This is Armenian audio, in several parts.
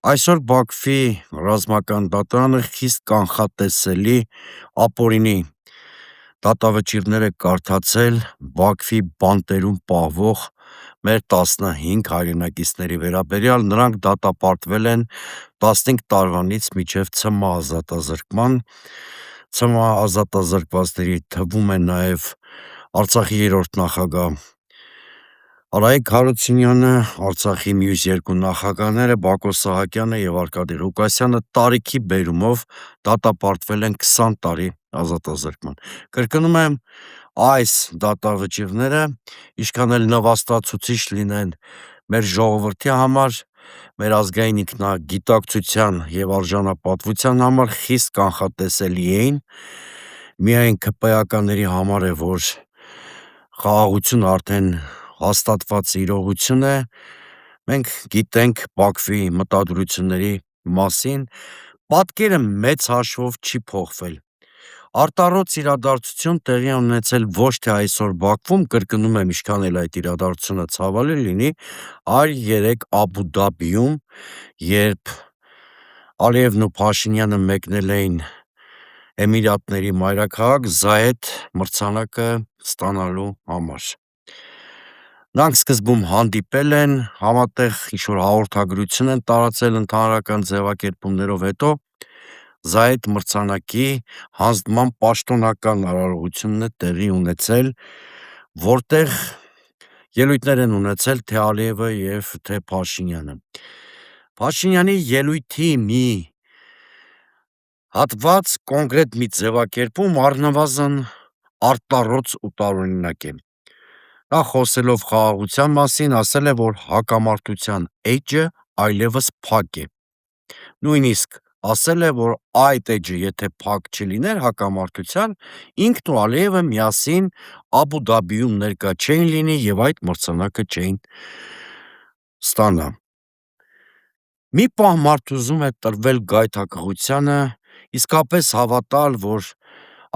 Այսօր Բաքվի ռազմական դատարանը խիստ կանխատեսելի ապօրինի դատավճիռներ է կարդացել Բաքվի բանտերում պահվող մեր 15 հայրենակիցների վերաբերյալ. նրանք դատապարտվել են 15 տարվանից մինչև ՑՄ ազատազրկման, ՑՄ ազատազրկվածների թվում է նաև Արցախի 3-րդ նախագահ Արայիկ Հարությունյանը, Արցախի մյուս երկու նախագահները Բակո Սահակյանը և Արկադի Ղուկասյանը տարիքի բերումով դատապարտվել են 20 տարի ազատազրկման։ Կրկնում եմ, այս դատավճիռները ինչքան էլ նվաստացուցիչ լինեն մեր ժողովրդի համար, մեր ազգային ինքնագիտակցության և արժանապատվության համար խիստ կանխատեսելի էին, միայն ՔՊԱ-ականների համար է, որ խաղաղությունը արդեն հաստատված իրողություն է, մենք գիտենք Բաքվի մտադրությունների մասին, պատկերը մեծ հաշվով չի փոխվել։ Արտառոց իրադարձություն տեղի է ունեցել ոչ թե այսօր Բաքվում, կրկնում եմ, ինչքան էլ այդ իրադարձությունը ցավալի լինի, այլ 3 Աբու Դաբիում, երբ Ալիևն ու Փաշինյանը մեկնել էին Էմիրատների մայրաքաղաք Զայեդ մրցանակը ստանալու համար։ Նրանք սկզբում հանդիպել են, համատեղ ինչ-որ հաղորդագրություն են տարածել ընդհանրական ձևակերպումներով, հետո Զայեդ մրցանակի հանձնման պաշտոնական արարողությունն է տեղի ունեցել, որտեղ ելույթներ են ունեցել թե Ալիևը և թե Փաշինյանը։ Փաշինյանի ելույթի մի հատված, կոնկրետ մի ձևակերպում առնվազն արտառոց ու տարօրինակ է։ Նա խոսելով խաղաղության մասին ասել է, որ հակամարտության էջը այլևս փակ է։ Նույնիսկ ասել է, որ այդ էջը եթե փակ չլիներ հակամարտության, ինքն ու Ալիևը միասին Աբու Դաբիում ներկա չէին լինի և այդ մրցանակը չէին ստանա։ Մի պահ մարդ ուզում է տրվել գայթակղությանը, իսկապես հավատալ, որ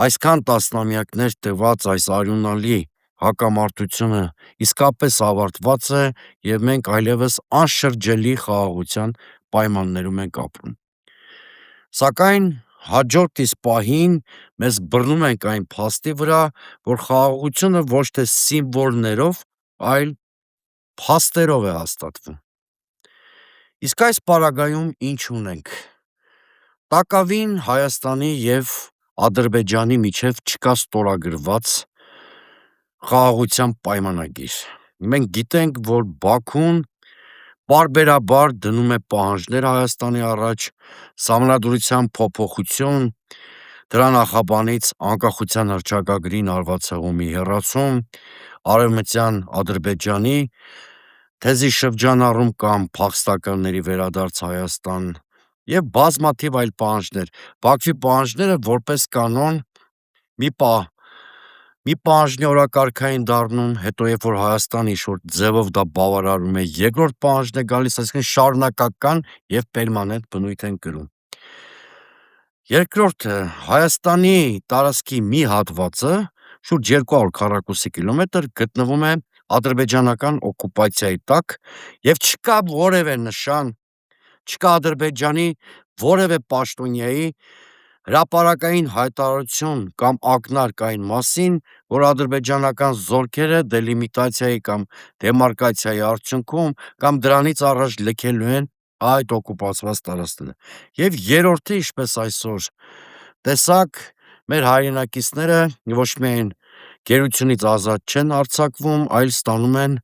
այսքան տասնամյակներ տևած այս արյունալի հակամարտությունը իսկապես ավարտված է և մենք այլևս անշրջելի խաղաղության պայմաններում ենք ապրում։ Սակայն հաջորդ իսկ պահին մեզ բռնում ենք այն փաստի վրա, որ խաղաղությունը ոչ թե սիմվոլներով, այլ փաստերով է հաստատվում։ Իսկ այս պարագայում ինչ ունենք։ Տակավին Հայաստանի և Ադրբեջանի միջև չկա ստորագրված խաղաղության պայմանագիր։ Մենք գիտենք, որ Բաքուն պարբերաբար դնում է պահանջներ Հայաստանի առաջ, սահմանադրության փոփոխություն, դրա նախաբանից անկախության հռչակագրին արված հղումի հեռացում, արևմտյան Ադրբեջանի թեզի շրջանառում կամ փախստականների վերադարձ Հայաստան և բազմաթիվ այլ պահանջներ։ Բաքվի պահանջները որպես կանոն մի պահանջի օրակարգ էին դառնում, հետո երբ որ Հայաստանը ինչ-որ ձևով դա բավարարում է, երկրորդ պահանջն է գալիս, այսինքն շարունակական և պերմանենտ բնույթ են կրում։ Երկրորդը, Հայաստանի տարածքի մի հատվածը, շուրջ 200 քառակուսի կիլոմետր, գտնվում է ադրբեջանական օկուպացիայի տակ և չկա որևէ նշան, չկա Ադրբեջանի որևէ պաշտոնյայի հրապարակային հայտարարություն կամ ակնարկ այն մասին, որ ադրբեջանական զորքերը դելիմիտացիայի կամ դեմարկացիայի արդյունքում կամ դրանից առաջ լքելու են այդ օկուպացված տարածքները։ Եվ երրորդը, ինչպես այսօր տեսաք, մեր հայրենակիցները ոչ միայն գերությունից ազատ չեն արձակվում, այլ ստանում են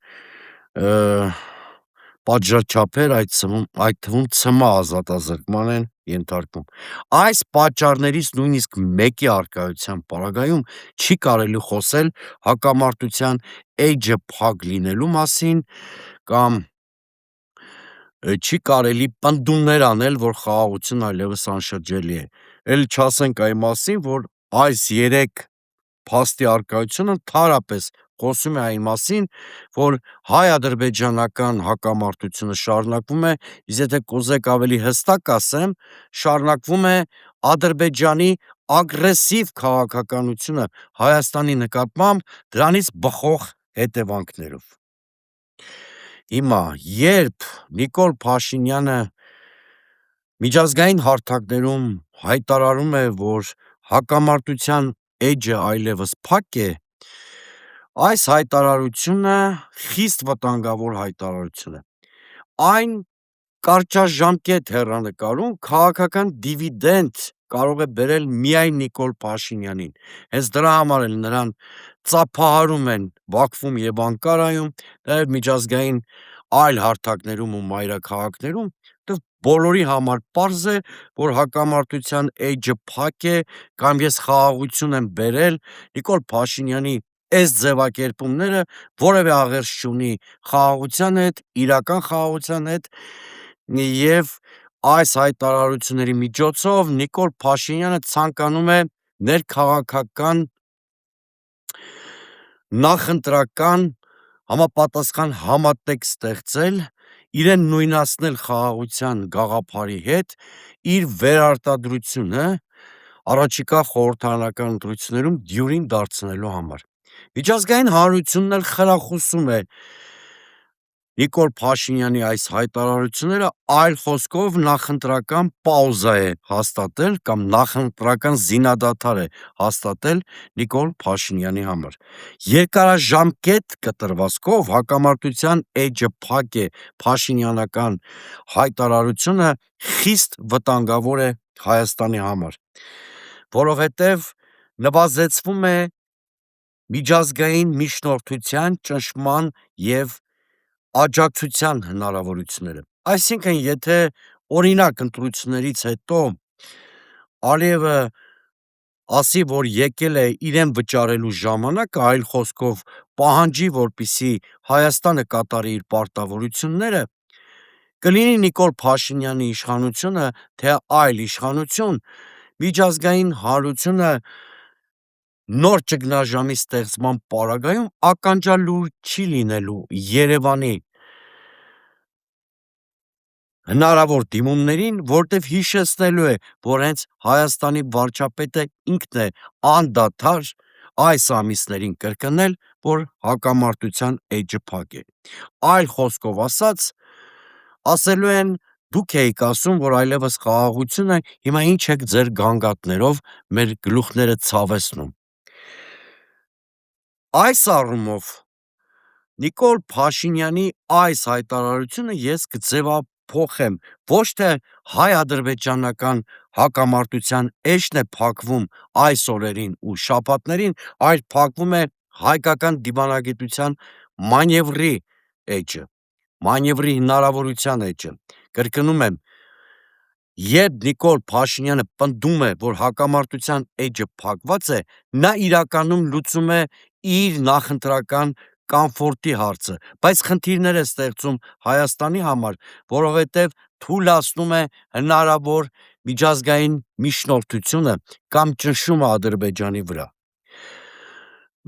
պատժաչափեր, այդ թվում ՑՄ ազատազրկման են ենթարկվում։ Այս պատճառներից նույնիսկ մեկի առկայության պարագայում չի կարելի խոսել հակամարտության էջը փակ լինելու մասին կամ չի կարելի պնդումներ անել, որ խաղաղությունն այլևս անշրջելի է։ Էլ չասենք այն մասին, որ այս 3 փաստի առկայությունը ընդհանրապես խոսում է այն մասին, որ հայ-ադրբեջանական հակամարտությունը շարունակվում է, իսկ եթե կուզեք ավելի հստակ ասեմ, շարունակվում է Ադրբեջանի ագրեսիվ քաղաքականությունը Հայաստանի նկատմամբ դրանից բխող հետևանքներով։ Հիմա, երբ Նիկոլ Փաշինյանը Միջազգային հարթակներում հայտարարում է, որ հակամարտության էջը այլևս փակ է, այս հայտարարությունը խիստ վտանգավոր հայտարարություն է։ Այն կարճաժամկետ հեռանկարում քաղաքական դիվիդենդ կարող է բերել միայն Նիկոլ Փաշինյանին։ Հենց դրա համար էլ նրան ծափահարում են Բաքվում եւ Անկարայում, նաեւ միջազգային այլ հարթակներում ու մայրաքաղաքներում, որտեւ բոլորի համար պարզ է, որ հակամարտության էջը փակ է, կամ ես խաղաղություն եմ բերել, Նիկոլ Փաշինյանի այս ձևակերպումները որևէ աղերս չունի խաղաղության հետ, իրական խաղաղության հետ, եւ այս հայտարարությունների միջոցով Նիկոլ Փաշինյանը ցանկանում է ներքաղաքական նախընտրական համապատասխան համատեքստ ստեղծել, իրեն նույնացնել խաղաղության գաղափարի հետ, իր վերարտադրությունը առաջիկա խորհրդարանական ընտրություններում դյուրին դարձնելու համար։ Միջազգային հանրությունն էլ խրախուսում է Նիկոլ Փաշինյանի այս հայտարարությունները, այլ խոսքով նախընտրական պաուզա է հաստատել կամ նախընտրական զինադադար է հաստատել Նիկոլ Փաշինյանի համար։ Երկարաժամկետ կտրվածքով հակամարտության էջը փակ է փաշինյանական հայտարարությունը խիստ վտանգավոր է Հայաստանի համար, որովհետև նվազեցվում է միջազգային միջնորդության, ճնշման և աջակցության հնարավորությունները։ Այսինքն, եթե օրինակ ընտրություններից հետո Ալիևը ասի, որ եկել է իրեն վճարելու ժամանակը, այլ խոսքով պահանջի, որպեսզի Հայաստանը կատարի իր պարտավորությունները, կլինի Նիկոլ Փաշինյանի իշխանությունը, թե այլ իշխանություն, միջազգային հանրությունը նոր ճգնաժամի ստեղծման պարագայում ականջալուր չի լինելու Երևանի հնարավոր դիմումներին, որտև հիշեցնելու է, որ հենց Հայաստանի վարչապետը ինքն է անդադար այս ամիսներին կրկնել, որ հակամարտության էջը փակ է։ Այլ խոսքով ասելու են, դուք էիք ասում, որ այլևս խաղաղություն է, հիմա ինչ եք ձեր գանգատներով մեր գլուխները ցավեցնում։ Այս առումով Նիկոլ Փաշինյանի այս հայտարարությունը ես կձևափոխեմ, ոչ թե հայ-ադրբեջանական հակամարտության էջն է փակվում այս օրերին ու շաբաթներին, այլ փակվում է հայկական դիվանագիտության մանևրի էջը, մանևրի հնարավորության էջը։ Կրկնում եմ, երբ Նիկոլ Փաշինյանը պնդում է, որ հակամարտության էջը փակված է, նա իրականում լուծում է իր նախընտրական կամֆորտի հարցը, բայց խնդիրներ է ստեղծում Հայաստանի համար, որովհետև թուլացնում է հնարավոր միջազգային միջնորդությունը կամ ճնշումը Ադրբեջանի վրա։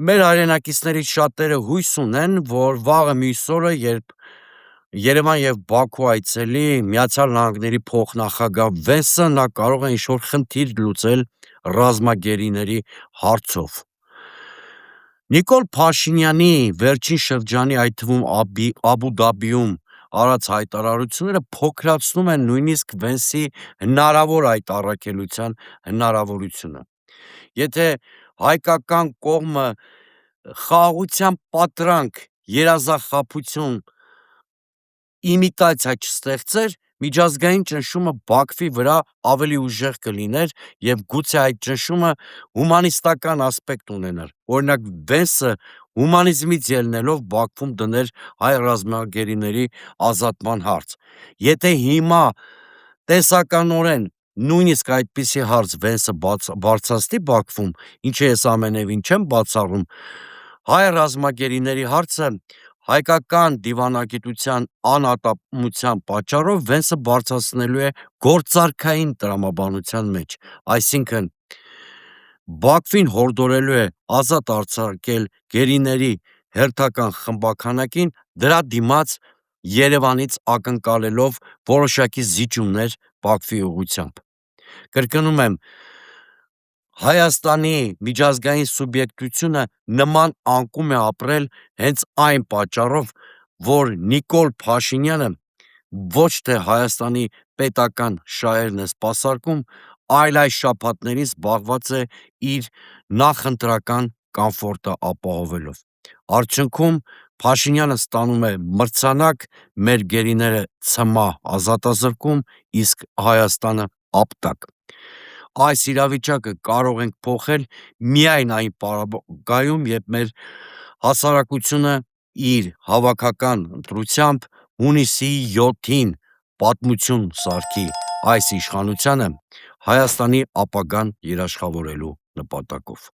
Մեր հայրենակիցներից շատերը հույս ունեն, որ վաղը մյուս օրը, երբ Երևան և Բաքու այցելի ԱՄՆ փոխնախագահ Վենսը, նա կարող է ինչ-որ խնդիր լուծել ռազմագերիների հարցով։ Նիկոլ Փաշինյանի վերջին շրջանի, այդ թվում Աբու Դաբիում արած հայտարարությունները փոքրացնում են նույնիսկ Վենսի հնարավոր այդ առաքելության հնարավորությունը։ Եթե հայկական կողմը խաղաղության պատրանք, երազախաբություն, իմիտացիա չստեղծեր, միջազգային ճնշումը Բաքվի վրա ավելի ուժեղ կլիներ և գուցե այդ ճնշումը հումանիստական ասպեկտ ունենար։ Օրինակ Վենսը հումանիզմից ելնելով Բաքվում դներ հայ ռազմագերիների ազատման հարց։ Եթե հիմա տեսականորեն նույնիսկ այդպիսի հարց Վենսը բարձրացնի Բաքվում, ինչը ես ամենևին չեմ բացառում, հայ ռազմագերիների հարցը հայկական դիվանագիտության անհատամության պատճառով Վենսը բարձրացնելու է գործարքային տրամաբանության մեջ, այսինքն Բաքվին հորդորելու է ազատ արձակել գերիների հերթական խմբաքանակին, դրա դիմաց Երևանից ակնկալելով որոշակի զիջումներ Բաքվի ուղղությամբ։ Կրկնում եմ, Հայաստանի միջազգային սուբյեկտությունը նման անկում է ապրել հենց այն պատճառով, որ Նիկոլ Փաշինյանը ոչ թե Հայաստանի պետական շահերն է սպասարկում, այլ այս շաբաթներից զբաղված է իր նախընտրական կամֆորտը ապահովելով։ Արդյունքում Փաշինյանը ստանում է մրցանակ, մեր գերիները ցմահ ազատազրկում, իսկ Հայաստանը ապտակ։ Այս իրավիճակը կարող ենք փոխել միայն այն պարագայում, երբ մեր հասարակությունը իր հավաքական ընտրությամբ հունիսի 7-ին պատմություն սարքի այս իշխանությանը Հայաստանի ապագան երաշխավորելու նպատակով։